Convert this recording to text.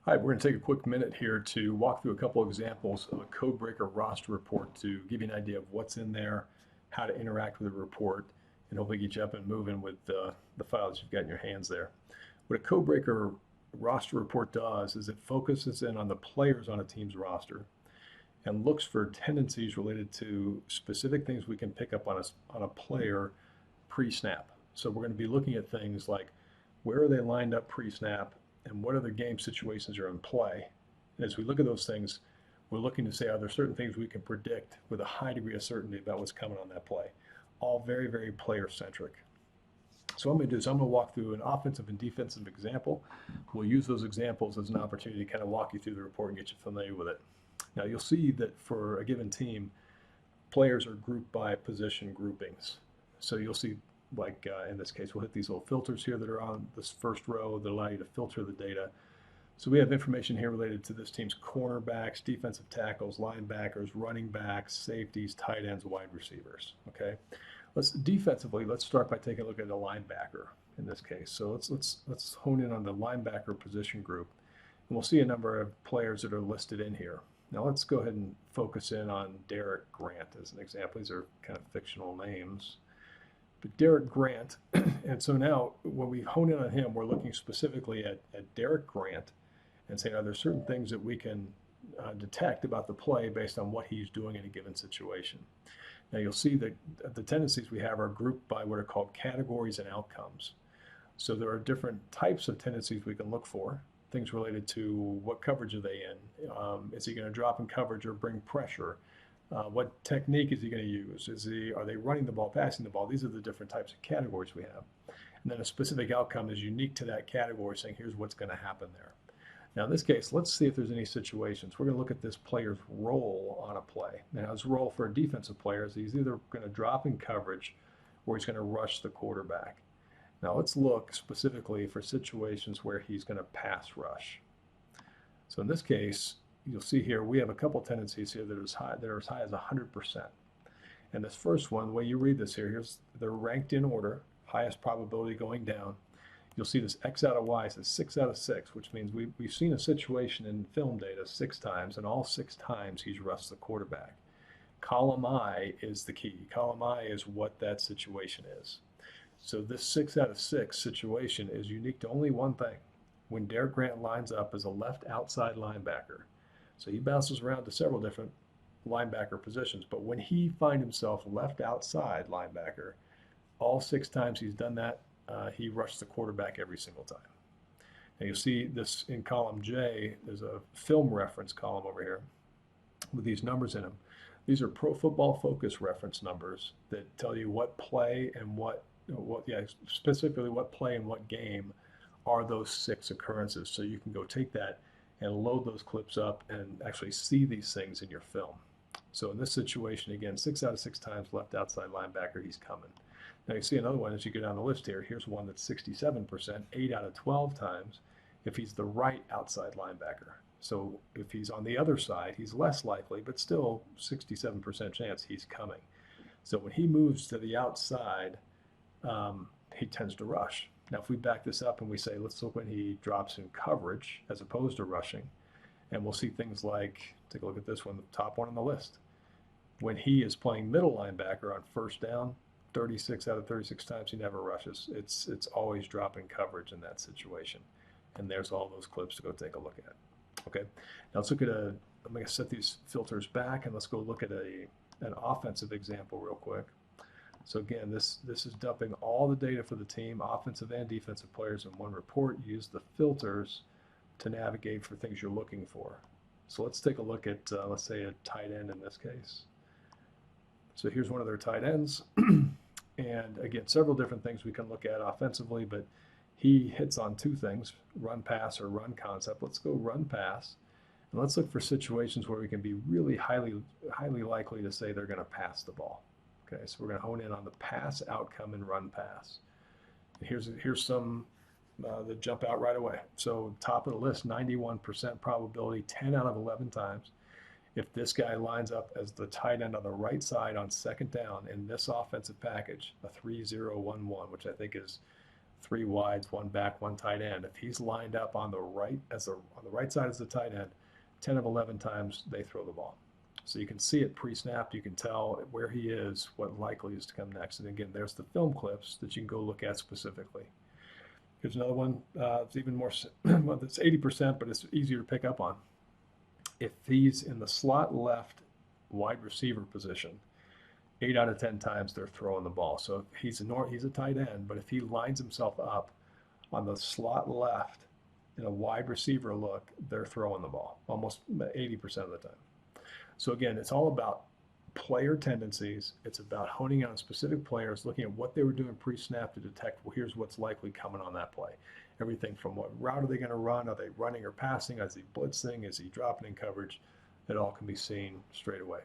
Hi, we're going to take a quick minute here to walk through a couple examples of a Codebreaker roster report to give you an idea of what's in there, how to interact with the report, and hopefully get you up and moving with the files you've got in your hands there. What a Codebreaker roster report does is it focuses in on the players on a team's roster and looks for tendencies related to specific things we can pick up on a player pre-snap. So we're going to be looking at things like where are they lined up pre-snap and what other game situations are in play. And as we look at those things, we're looking to say, are there certain things we can predict with a high degree of certainty about what's coming on that play? All very, very player centric. So what I'm going to do is I'm going to walk through an offensive and defensive example. We'll use those examples as an opportunity to kind of walk you through the report and get you familiar with it. Now you'll see that for a given team, players are grouped by position groupings. So you'll see, like in this case, we'll hit these little filters here that are on this first row that allow you to filter the data. So we have information here related to this team's cornerbacks, defensive tackles, linebackers, running backs, safeties, tight ends, wide receivers. Okay, let's start by taking a look at a linebacker in this case. So let's hone in on the linebacker position group, and we'll see a number of players that are listed in here. Now let's go ahead and focus in on Derek Grant as an example. These are kind of fictional names. But Derek Grant, and so now when we hone in on him, we're looking specifically at Derek Grant and saying, are there certain things that we can detect about the play based on what he's doing in a given situation? Now you'll see that the tendencies we have are grouped by what are called categories and outcomes. So there are different types of tendencies we can look for, things related to what coverage are they in? Is he going to drop in coverage or bring pressure? What technique is he going to use? Are they running the ball, passing the ball? These are the different types of categories we have. And then a specific outcome is unique to that category, saying here's what's going to happen there. Now in this case, let's see if there's any situations. We're going to look at this player's role on a play. Now his role for a defensive player is he's either going to drop in coverage or he's going to rush the quarterback. Now let's look specifically for situations where he's going to pass rush. So in this case, you'll see here we have a couple tendencies here that are as high as 100%. And this first one, the way you read this here, they're ranked in order, highest probability going down. You'll see this X out of Y says 6 out of 6, which means we've seen a situation in film data 6 times, and all 6 times he's rushed the quarterback. Column I is the key. Column I is what that situation is. So this 6 out of 6 situation is unique to only one thing. When Derek Grant lines up as a left outside linebacker, so he bounces around to several different linebacker positions, but when he finds himself left outside linebacker, all 6 times he's done that, he rushed the quarterback every single time. Now you'll see this in column J, there's a film reference column over here with these numbers in them. These are Pro Football Focus reference numbers that tell you what play and specifically what play and what game are those 6 occurrences. So you can go take that and load those clips up and actually see these things in your film. So in this situation, again, 6 out of 6 times left outside linebacker, he's coming. Now you see another one as you go down the list here. Here's one that's 67%, 8 out of 12 times if he's the right outside linebacker. So if he's on the other side, he's less likely, but still 67% chance he's coming. So when he moves to the outside, he tends to rush. Now, if we back this up and we say, let's look when he drops in coverage as opposed to rushing, and we'll see things like, take a look at this one, the top one on the list. When he is playing middle linebacker on first down, 36 out of 36 times he never rushes. It's always dropping coverage in that situation. And there's all those clips to go take a look at. Okay, now let's look at I'm going to set these filters back and let's go look at an offensive example real quick. So again, this is dumping all the data for the team, offensive and defensive players in one report. Use the filters to navigate for things you're looking for. So let's take a look at, let's say, a tight end in this case. So here's one of their tight ends. And again, several different things we can look at offensively, but he hits on 2 things, run pass or run concept. Let's go run pass. And let's look for situations where we can be really highly likely to say they're going to pass the ball. Okay, so we're going to hone in on the pass outcome and run pass. And here's some that jump out right away. So top of the list, 91% probability, 10 out of 11 times. If this guy lines up as the tight end on the right side on second down in this offensive package, a 3-0-1-1, which I think is 3 wides, 1 back, 1 tight end. If he's lined up on the right on the right side as the tight end, 10 of 11 times they throw the ball. So you can see it pre-snapped. You can tell where he is, what likely is to come next. And again, there's the film clips that you can go look at specifically. Here's another one. It's even more. Well, it's 80%, but it's easier to pick up on. If he's in the slot left wide receiver position, 8 out of 10 times they're throwing the ball. So he's a tight end, but if he lines himself up on the slot left in a wide receiver look, they're throwing the ball almost 80% of the time. So again, it's all about player tendencies. It's about honing in on specific players, looking at what they were doing pre-snap to detect, well, here's what's likely coming on that play. Everything from what route are they going to run? Are they running or passing? Is he blitzing? Is he dropping in coverage? It all can be seen straight away.